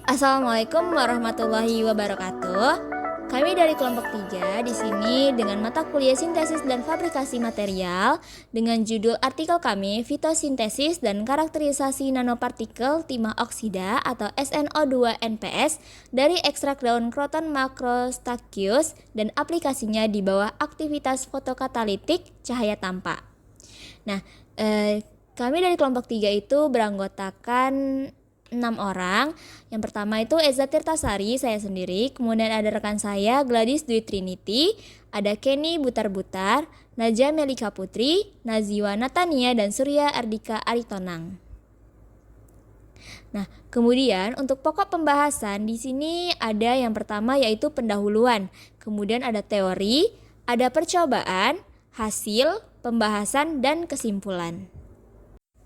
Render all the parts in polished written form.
Assalamualaikum warahmatullahi wabarakatuh. Kami dari kelompok 3 di sini dengan mata kuliah sintesis dan fabrikasi material dengan judul artikel kami Fitosintesis dan Karakterisasi Nanopartikel Timah Oksida atau SNO2-NPS dari ekstrak daun Croton macrostachys dan aplikasinya di bawah aktivitas fotokatalitik cahaya tampak. Nah, kami dari kelompok 3 itu beranggotakan 6 orang. Yang pertama itu Eza Tirtasari, saya sendiri. Kemudian ada rekan saya Gladys Dwi Trinity, ada Kenny Butar-Butar, Najwa Melika Putri, Naziwa Natania, dan Surya Ardika Aritonang. Nah, kemudian untuk pokok pembahasan di sini ada yang pertama yaitu pendahuluan, kemudian ada teori, ada percobaan, hasil, pembahasan, dan kesimpulan.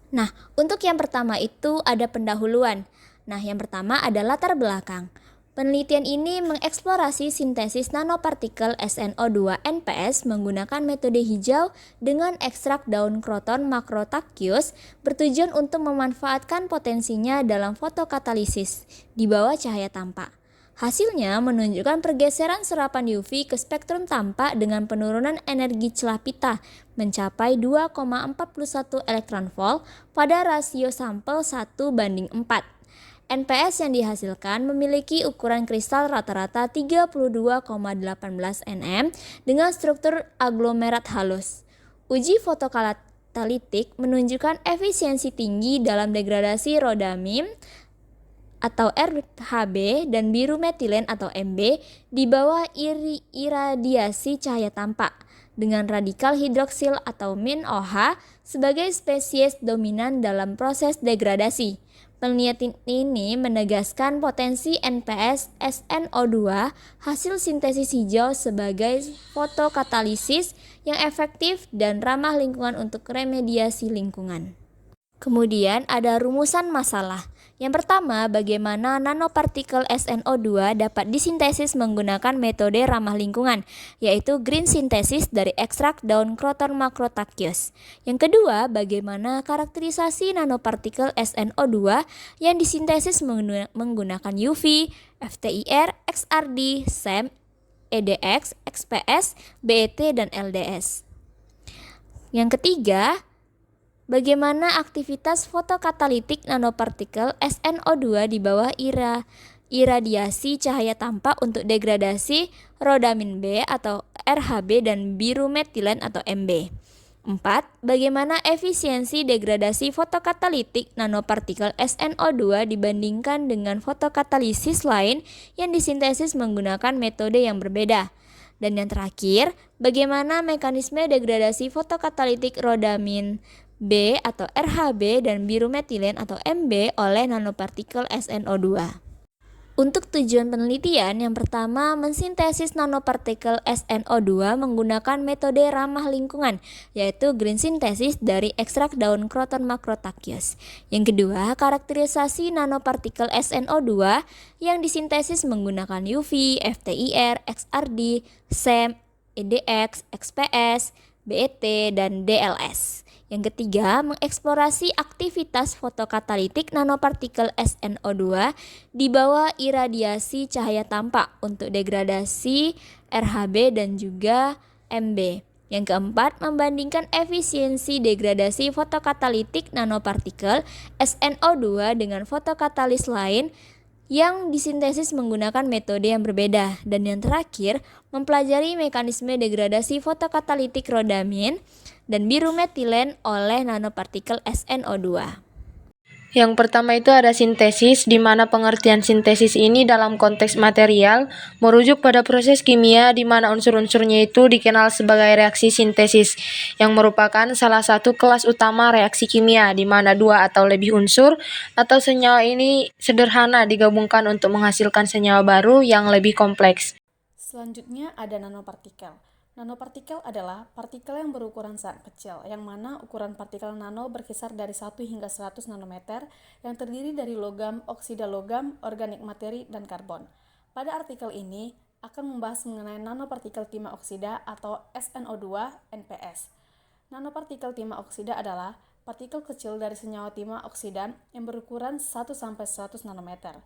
Nah, untuk yang pertama itu ada pendahuluan. Nah, yang pertama ada latar belakang. Penelitian ini mengeksplorasi sintesis nanopartikel SNO2-NPS menggunakan metode hijau dengan ekstrak daun Croton macrostachys bertujuan untuk memanfaatkan potensinya dalam fotokatalisis di bawah cahaya tampak. Hasilnya menunjukkan pergeseran serapan UV ke spektrum tampak dengan penurunan energi celah pita mencapai 2,41 elektron volt pada rasio sampel 1:4. NPS yang dihasilkan memiliki ukuran kristal rata-rata 32,18 nm dengan struktur aglomerat halus. Uji fotokatalitik menunjukkan efisiensi tinggi dalam degradasi rhodamine atau RHB dan biru metilen atau MB di bawah iradiasi cahaya tampak dengan radikal hidroksil atau MinOH sebagai spesies dominan dalam proses degradasi. Penelitian ini menegaskan potensi NPS SNO2 hasil sintesis hijau sebagai fotokatalisis yang efektif dan ramah lingkungan untuk remediasi lingkungan. Kemudian ada rumusan masalah. Yang pertama, bagaimana nanopartikel SNO2 dapat disintesis menggunakan metode ramah lingkungan, yaitu green synthesis dari ekstrak daun Croton macrostachys. Yang kedua, bagaimana karakterisasi nanopartikel SNO2 yang disintesis menggunakan UV, FTIR, XRD, SEM, EDX, XPS, BET, dan LDS. Yang ketiga, bagaimana aktivitas fotokatalitik nanopartikel SNO2 di bawah iradiasi cahaya tampak untuk degradasi rhodamine B atau RHB dan biru metilen atau MB. 4. Bagaimana efisiensi degradasi fotokatalitik nanopartikel SNO2 dibandingkan dengan fotokatalisis lain yang disintesis menggunakan metode yang berbeda. Dan yang terakhir, bagaimana mekanisme degradasi fotokatalitik rhodamine B atau RHB dan biru metilen atau MB oleh nanopartikel SNO2. Untuk tujuan penelitian, yang pertama mensintesis nanopartikel SNO2 menggunakan metode ramah lingkungan, yaitu green synthesis dari ekstrak daun Croton macrostachys. Yang kedua, karakterisasi nanopartikel SNO2 yang disintesis menggunakan UV, FTIR, XRD, SEM, EDX, XPS, BET, dan DLS. Yang ketiga, mengeksplorasi aktivitas fotokatalitik nanopartikel SNO2 di bawah iradiasi cahaya tampak untuk degradasi RHB dan juga MB. Yang keempat, membandingkan efisiensi degradasi fotokatalitik nanopartikel SNO2 dengan fotokatalis lain yang disintesis menggunakan metode yang berbeda. Dan yang terakhir, mempelajari mekanisme degradasi fotokatalitik rhodamine dan biru metilen oleh nanopartikel SNO2. Yang pertama itu ada sintesis, di mana pengertian sintesis ini dalam konteks material merujuk pada proses kimia di mana unsur-unsurnya itu dikenal sebagai reaksi sintesis, yang merupakan salah satu kelas utama reaksi kimia, di mana dua atau lebih unsur atau senyawa ini sederhana digabungkan untuk menghasilkan senyawa baru yang lebih kompleks. Selanjutnya ada nanopartikel. Nanopartikel adalah partikel yang berukuran sangat kecil, yang mana ukuran partikel nano berkisar dari 1 hingga 100 nanometer, yang terdiri dari logam, oksida logam, organik materi, dan karbon. Pada artikel ini akan membahas mengenai nanopartikel timah oksida atau SNO2-NPS. Nanopartikel timah oksida adalah partikel kecil dari senyawa timah oksidan yang berukuran 1-100 nanometer.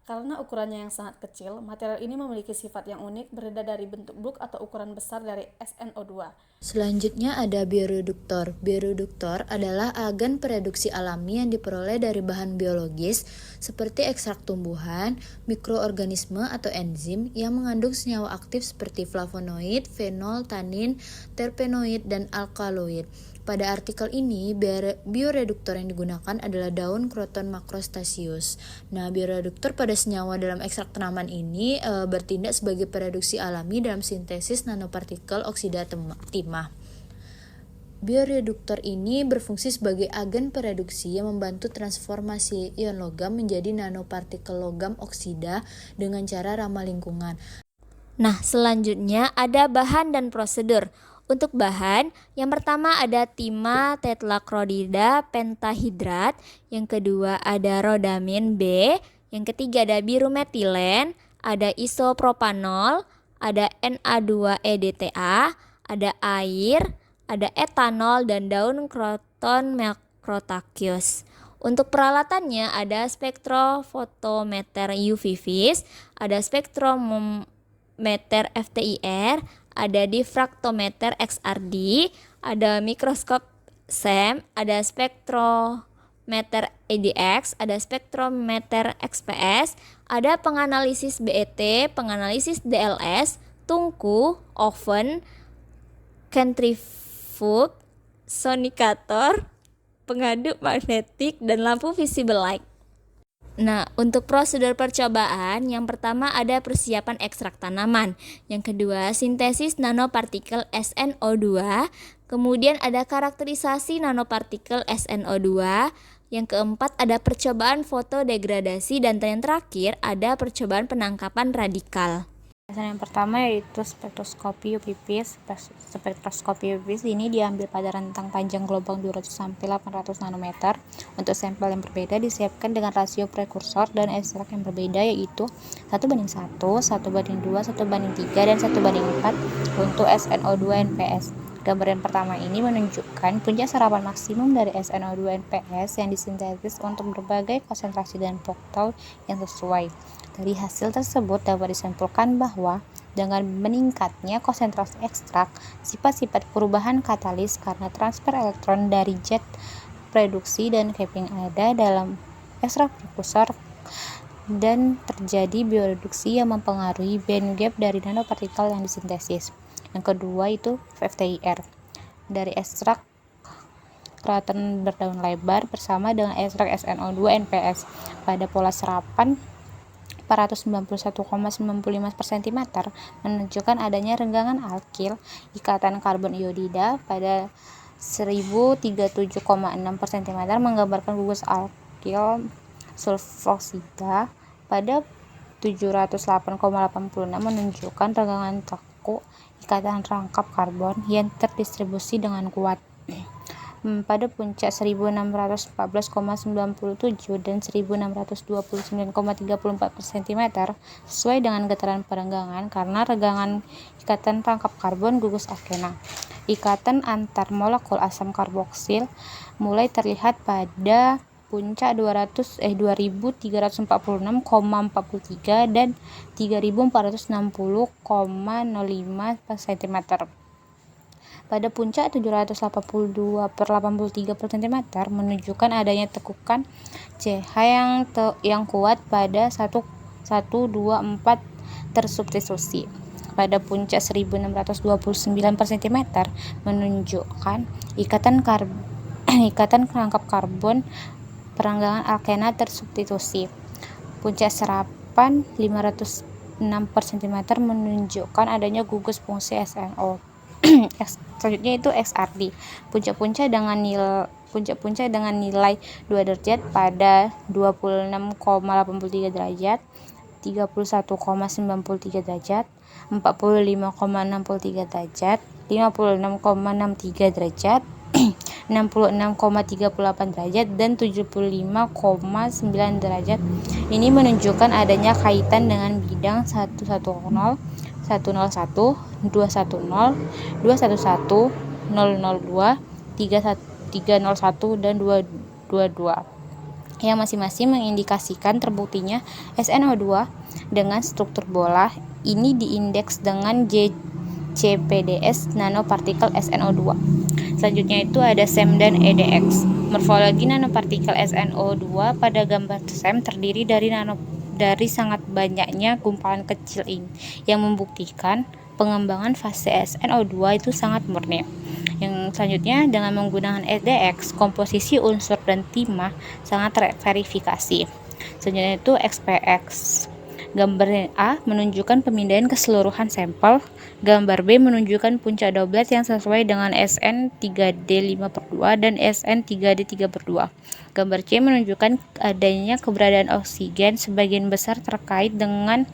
Karena ukurannya yang sangat kecil, material ini memiliki sifat yang unik, berbeda dari bentuk bulk atau ukuran besar dari SnO2. Selanjutnya ada bioreduktor. Bioreduktor adalah agen pereduksi alami yang diperoleh dari bahan biologis seperti ekstrak tumbuhan, mikroorganisme atau enzim yang mengandung senyawa aktif seperti flavonoid, fenol, tanin, terpenoid, dan alkaloid. Pada artikel ini, bioreduktor yang digunakan adalah daun Croton macrostaceus. Nah, bioreduktor pada senyawa dalam ekstrak tanaman ini bertindak sebagai pereduksi alami dalam sintesis nanopartikel oksida timah. Bioreduktor ini berfungsi sebagai agen pereduksi yang membantu transformasi ion logam menjadi nanopartikel logam oksida dengan cara ramah lingkungan. Nah, selanjutnya ada bahan dan prosedur. Untuk bahan, yang pertama ada timah tetlakrodida pentahidrat, yang kedua ada rodamin B, yang ketiga ada biru metilen, ada isopropanol, ada Na2EDTA, ada air, ada etanol, dan daun Croton macrotachus. Untuk peralatannya ada spektrofotometer UV vis, ada spektrometer FTIR, ada difraktometer XRD, ada mikroskop SEM, ada spektrometer EDX, ada spektrometer XPS, ada penganalisis BET, penganalisis DLS, tungku, oven, centrifuge, sonikator, pengaduk magnetik, dan lampu visible light. Nah, untuk prosedur percobaan, yang pertama ada persiapan ekstrak tanaman, yang kedua sintesis nanopartikel SnO2, kemudian ada karakterisasi nanopartikel SnO2, yang keempat ada percobaan fotodegradasi, dan yang terakhir ada percobaan penangkapan radikal. Yang pertama yaitu spektroskopi UV vis. Spektroskopi UV vis ini diambil pada rentang panjang gelombang 200 sampai 800 nanometer. Untuk sampel yang berbeda disiapkan dengan rasio prekursor dan ekstrak yang berbeda, yaitu 1:1, 1:2, 1:3, dan 1:4 untuk SnO2 NPS. Gambar yang pertama ini menunjukkan puncak serapan maksimum dari SnO2 NPS yang disintesis untuk berbagai konsentrasi dan voktal yang sesuai. Dari hasil tersebut dapat disimpulkan bahwa dengan meningkatnya konsentrasi ekstrak, sifat-sifat perubahan katalis karena transfer elektron dari jet reduksi dan capping ada dalam ekstrak prekursor dan terjadi bioreduksi yang mempengaruhi band gap dari nanopartikel yang disintesis. Yang kedua itu FTIR. Dari ekstrak Croton berdaun lebar bersama dengan ekstrak SnO2 NPS pada pola serapan 491,95 per cm menunjukkan adanya renggangan alkil ikatan karbon iodida pada 1037,6 per cm menggambarkan gugus alkil sulfoksida pada 708,86 menunjukkan renggangan kaku ikatan rangkap karbon yang terdistribusi dengan kuat. Pada puncak 1614,97 dan 1629,34 per cm sesuai dengan getaran perenggangan karena renggangan ikatan rangkap karbon gugus alkena. Ikatan antar molekul asam karboksil mulai terlihat pada puncak 2346,43 dan 3460,05 per cm. Pada puncak 782/83 per cm menunjukkan adanya tekukan CH yang kuat pada 1,124 tersubstitusi. Pada puncak 1629 per cm menunjukkan ikatan rangkap karbon perenggangan alkena tersubstitusi. Puncak serapan 506 per cm menunjukkan adanya gugus fungsi SNO. Selanjutnya itu XRD. Puncak-puncak dengan nilai 2 derajat pada 26,83 derajat, 31,93 derajat, 45,63 derajat, 56,63 derajat, 66,38 derajat, dan 75,9 derajat. Ini menunjukkan adanya kaitan dengan bidang 110, 101, 210, 211, 002, 301, dan 222. yang masing-masing mengindikasikan terbuktinya SnO2 dengan struktur bola. Ini diindeks dengan JCPDS nanopartikel SnO2. Selanjutnya itu ada SEM dan EDX. Morfologi nanopartikel SnO2 pada gambar SEM terdiri dari sangat banyaknya gumpalan kecil ini yang membuktikan pengembangan fase SnO2 itu sangat murni. Yang selanjutnya, dengan menggunakan EDX, komposisi unsur dan timah sangat terverifikasi. Selanjutnya itu XPX. Gambar A menunjukkan pemindahan keseluruhan sampel. Gambar B menunjukkan puncak doublet yang sesuai dengan SN3D5/2 dan SN3D3/2. Gambar C menunjukkan adanya keberadaan oksigen sebagian besar terkait dengan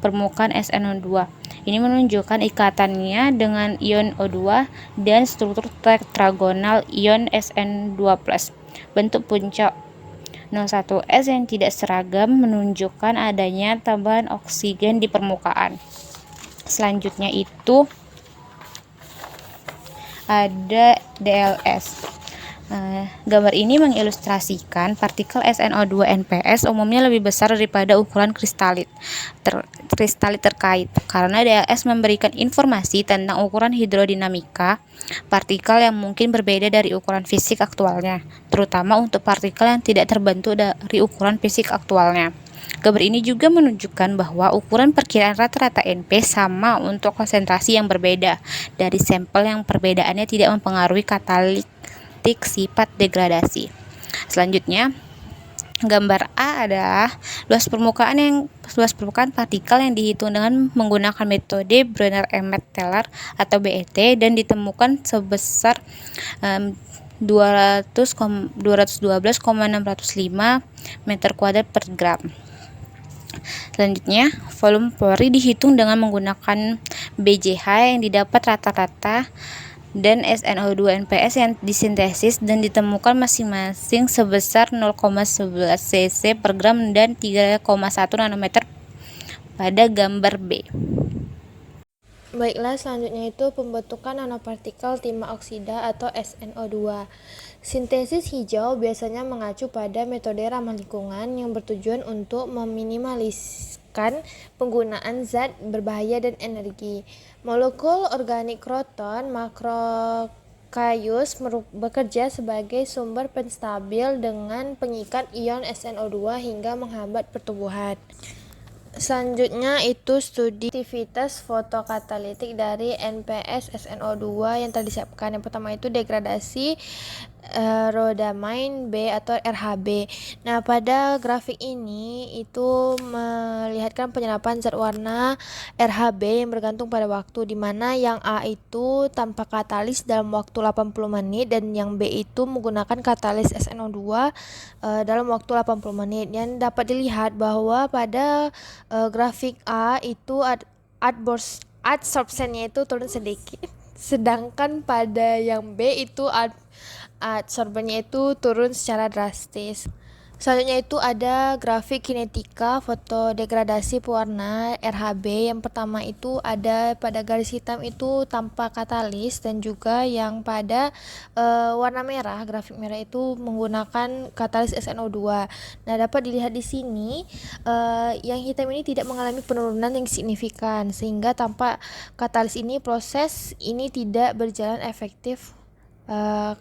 permukaan SnO2. Ini menunjukkan ikatannya dengan ion O2 dan struktur tetragonal ion SN2+. Bentuk puncak 01S yang tidak seragam menunjukkan adanya tambahan oksigen di permukaan. Selanjutnya itu ada DLS. Gambar ini mengilustrasikan partikel SnO2 NPS umumnya lebih besar daripada ukuran kristalit terkait, karena DLS memberikan informasi tentang ukuran hidrodinamika partikel yang mungkin berbeda dari ukuran fisik aktualnya, terutama untuk partikel yang tidak terbentuk dari ukuran fisik aktualnya. Gambar ini juga menunjukkan bahwa ukuran perkiraan rata-rata NP sama untuk konsentrasi yang berbeda dari sampel yang perbedaannya tidak mempengaruhi katalitik sifat degradasi. Selanjutnya, gambar A adalah luas permukaan partikel yang dihitung dengan menggunakan metode Brunner-Emmett-Teller atau BET dan ditemukan sebesar 212,605 meter kuadrat per gram. Selanjutnya, volume pori dihitung dengan menggunakan BJH yang didapat rata-rata dan SnO2 NPS yang disintesis dan ditemukan masing-masing sebesar 0,11 cc per gram dan 3,1 nanometer pada gambar B. Baiklah, selanjutnya itu pembentukan nanopartikel timah oksida atau SnO2. Sintesis hijau biasanya mengacu pada metode ramah lingkungan yang bertujuan untuk meminimaliskan penggunaan zat berbahaya dan energi. Molekul organik kroton Macrocaeus bekerja sebagai sumber penstabil dengan pengikat ion SnO2 hingga menghambat pertumbuhan. Selanjutnya itu studi aktivitas fotokatalitik dari NPS SnO2 yang telah disiapkan. Yang pertama itu degradasi rhodamine B atau RHB. Nah, pada grafik ini itu melihatkan penyerapan zat warna RHB yang bergantung pada waktu, di mana yang A itu tanpa katalis dalam waktu 80 menit dan yang B itu menggunakan katalis SnO2 dalam waktu 80 menit. Yang dapat dilihat bahwa pada grafik A itu adsorptionnya itu turun sedikit, sedangkan pada yang B itu adsorbennya itu turun secara drastis. Selanjutnya itu ada grafik kinetika fotodegradasi pewarna RHB. Yang pertama itu ada pada garis hitam itu tanpa katalis, dan juga yang pada warna merah, grafik merah itu menggunakan katalis SnO2. Nah, dapat dilihat di sini yang hitam ini tidak mengalami penurunan yang signifikan, sehingga tanpa katalis ini proses ini tidak berjalan efektif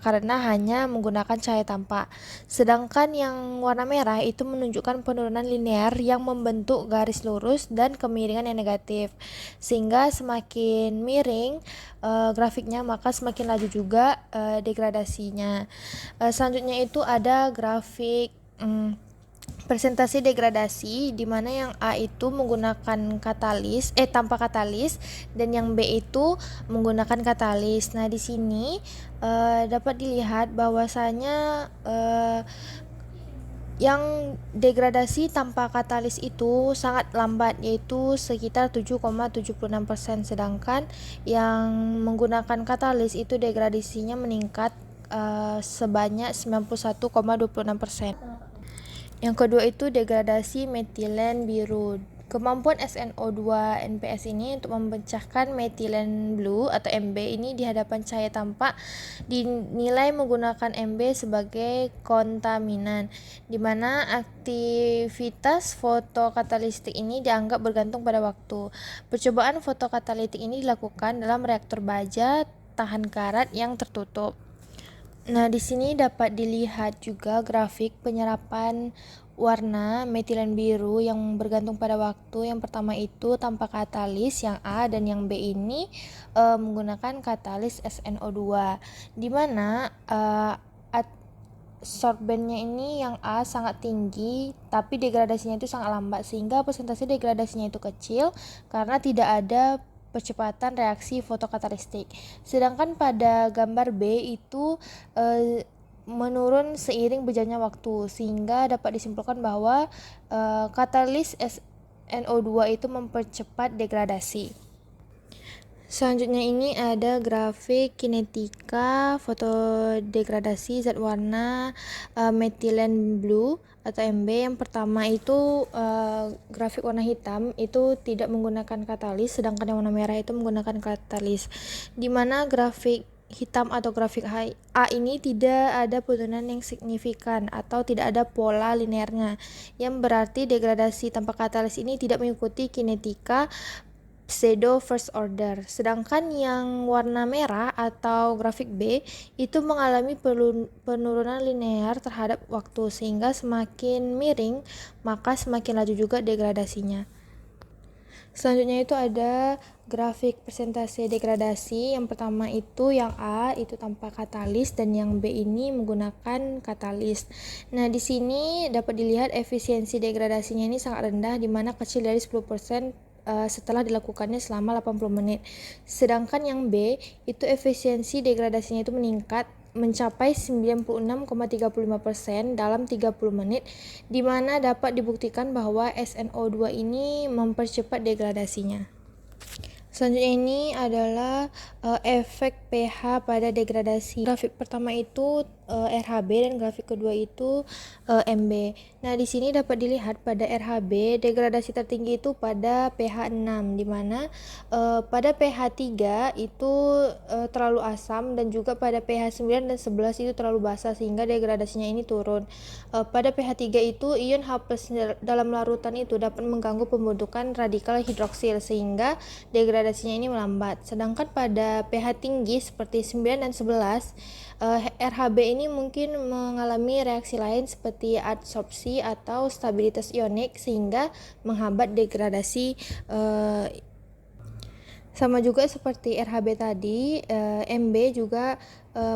karena hanya menggunakan cahaya tampak. Sedangkan yang warna merah itu menunjukkan penurunan linear yang membentuk garis lurus dan kemiringan yang negatif, sehingga semakin miring grafiknya maka semakin laju juga degradasinya. Selanjutnya itu ada grafik presentasi degradasi, di mana yang A itu menggunakan tanpa katalis dan yang B itu menggunakan katalis. Nah, di sini dapat dilihat bahwasanya yang degradasi tanpa katalis itu sangat lambat, yaitu sekitar 7,76%, sedangkan yang menggunakan katalis itu degradasinya meningkat sebanyak 91,26%. Yang kedua itu degradasi metilen biru Kemampuan SNO2-NPS ini untuk memecahkan metilen blue atau MB ini di hadapan cahaya tampak dinilai menggunakan MB sebagai kontaminan, di mana aktivitas fotokatalistik ini dianggap bergantung pada waktu. Percobaan fotokatalitik ini dilakukan dalam reaktor baja tahan karat yang tertutup. Nah, di sini dapat dilihat juga grafik penyerapan warna metilen biru yang bergantung pada waktu. Yang pertama itu tanpa katalis yang A, dan yang B ini menggunakan katalis SNO2, di mana absorbennya ini yang A sangat tinggi tapi degradasinya itu sangat lambat, sehingga persentase degradasinya itu kecil karena tidak ada percepatan reaksi fotokatalistik. Sedangkan pada gambar B itu menurun seiring berjalannya waktu, sehingga dapat disimpulkan bahwa katalis SNO2 itu mempercepat degradasi. Selanjutnya ini ada grafik kinetika fotodegradasi zat warna metilen blue atau MB. Yang pertama itu grafik warna hitam itu tidak menggunakan katalis, sedangkan yang warna merah itu menggunakan katalis, di mana grafik hitam atau grafik A ini tidak ada penurunan yang signifikan atau tidak ada pola linearnya, yang berarti degradasi tanpa katalis ini tidak mengikuti kinetika pseudo first order. Sedangkan yang warna merah atau grafik B itu mengalami penurunan linear terhadap waktu, sehingga semakin miring maka semakin laju juga degradasinya. Selanjutnya itu ada grafik persentase degradasi. Yang pertama itu yang A itu tanpa katalis, dan yang B ini menggunakan katalis. Nah, di sini dapat dilihat efisiensi degradasinya ini sangat rendah, di mana kecil dari 10% setelah dilakukannya selama 80 menit. Sedangkan yang B itu efisiensi degradasinya itu meningkat mencapai 96,35% dalam 30 menit, di mana dapat dibuktikan bahwa SNO2 ini mempercepat degradasinya. Selanjutnya ini adalah efek pH pada degradasi. Grafik pertama itu RHB dan grafik kedua itu MB. Nah, di sini dapat dilihat pada RHB degradasi tertinggi itu pada pH 6, di mana pada pH 3 itu terlalu asam, dan juga pada pH 9 dan 11 itu terlalu basa, sehingga degradasinya ini turun. Pada pH 3 itu ion H+ dalam larutan itu dapat mengganggu pembentukan radikal hidroksil, sehingga degradasinya ini melambat. Sedangkan pada pH tinggi seperti 9 dan 11 RHB ini mungkin mengalami reaksi lain seperti adsorpsi atau stabilitas ionik, sehingga menghambat degradasi. Sama juga seperti RHB tadi, MB juga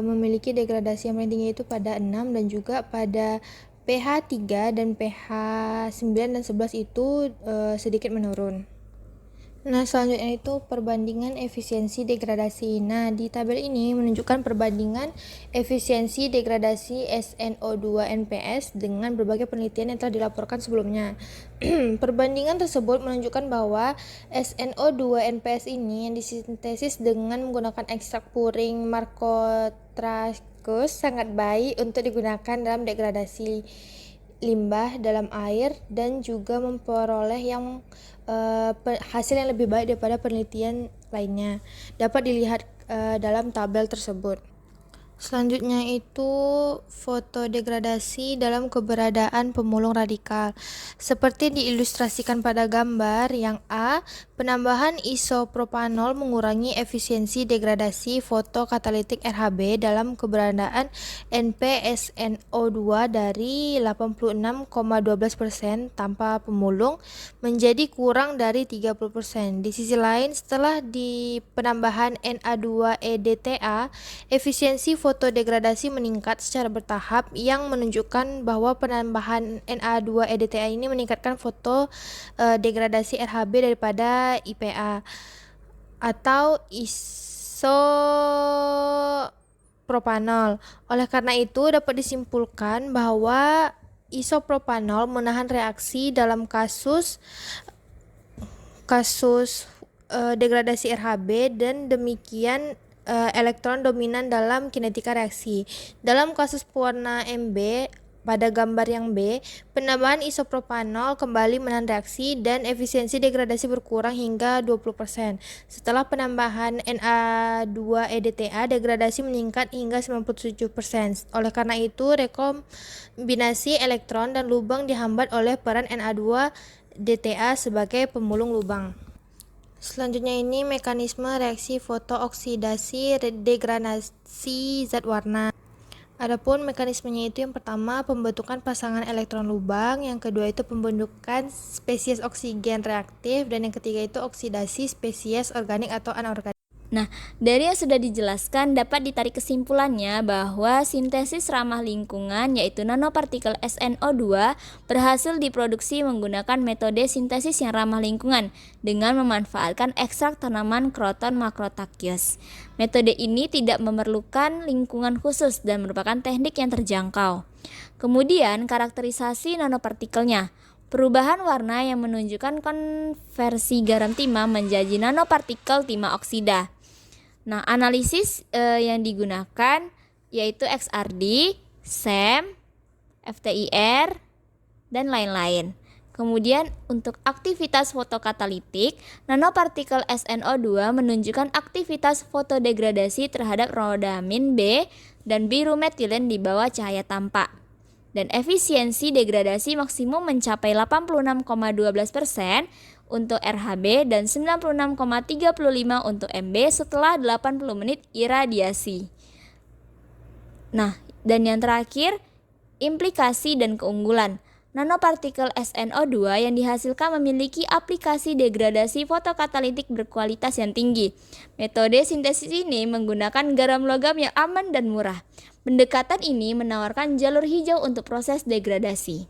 memiliki degradasi yang paling tinggi itu pada 6, dan juga pada pH 3 dan pH 9 dan 11 itu sedikit menurun. Nah, selanjutnya itu perbandingan efisiensi degradasi. Nah, di tabel ini menunjukkan perbandingan efisiensi degradasi SNO2-NPS dengan berbagai penelitian yang telah dilaporkan sebelumnya. Perbandingan tersebut menunjukkan bahwa SNO2-NPS ini yang disintesis dengan menggunakan ekstrak puring Marcotrachus sangat baik untuk digunakan dalam degradasi limbah dalam air, dan juga memperoleh hasil yang lebih baik daripada penelitian lainnya. Dapat dilihat dalam tabel tersebut. Selanjutnya itu fotodegradasi dalam keberadaan pemulung radikal. Seperti diilustrasikan pada gambar yang A, penambahan isopropanol mengurangi efisiensi degradasi fotokatalitik RHB dalam keberadaan NPSNO2 dari 86,12% tanpa pemulung menjadi kurang dari 30%. Di sisi lain, setelah di penambahan Na2-EDTA, efisiensi fotodegradasi meningkat secara bertahap, yang menunjukkan bahwa penambahan Na2-EDTA ini meningkatkan fotodegradasi RHB daripada IPA atau isopropanol. Oleh karena itu, dapat disimpulkan bahwa isopropanol menahan reaksi dalam kasus degradasi RHB, dan demikian elektron dominan dalam kinetika reaksi. Dalam kasus pewarna MB Pada gambar yang B, penambahan isopropanol kembali menahan reaksi dan efisiensi degradasi berkurang hingga 20%. Setelah penambahan Na2-EDTA, degradasi meningkat hingga 97%. Oleh karena itu, rekombinasi elektron dan lubang dihambat oleh peran Na2-DTA sebagai pemulung lubang. Selanjutnya ini mekanisme reaksi fotooksidasi degradasi zat warna. Adapun mekanismenya itu yang pertama pembentukan pasangan elektron lubang, yang kedua itu pembentukan spesies oksigen reaktif, dan yang ketiga itu oksidasi spesies organik atau anorganik. Nah, dari yang sudah dijelaskan dapat ditarik kesimpulannya bahwa sintesis ramah lingkungan yaitu nanopartikel SNO2 berhasil diproduksi menggunakan metode sintesis yang ramah lingkungan dengan memanfaatkan ekstrak tanaman Croton macrotachys. Metode ini tidak memerlukan lingkungan khusus dan merupakan teknik yang terjangkau. Kemudian karakterisasi nanopartikelnya. Perubahan warna yang menunjukkan konversi garam timah menjadi nanopartikel timah oksida. Nah, analisis yang digunakan yaitu XRD, SEM, FTIR, dan lain-lain. Kemudian untuk aktivitas fotokatalitik, nanopartikel SNO2 menunjukkan aktivitas fotodegradasi terhadap rodamin B dan biru metilen di bawah cahaya tampak. Dan efisiensi degradasi maksimum mencapai 86,12% untuk RHB dan 96,35 untuk MB setelah 80 menit iradiasi. Nah, dan yang terakhir, implikasi dan keunggulan. Nanopartikel SNO2 yang dihasilkan memiliki aplikasi degradasi fotokatalitik berkualitas yang tinggi. Metode sintesis ini menggunakan garam logam yang aman dan murah. Pendekatan ini menawarkan jalur hijau untuk proses degradasi.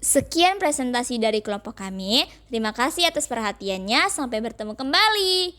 Sekian presentasi dari kelompok kami. Terima kasih atas perhatiannya. Sampai bertemu kembali.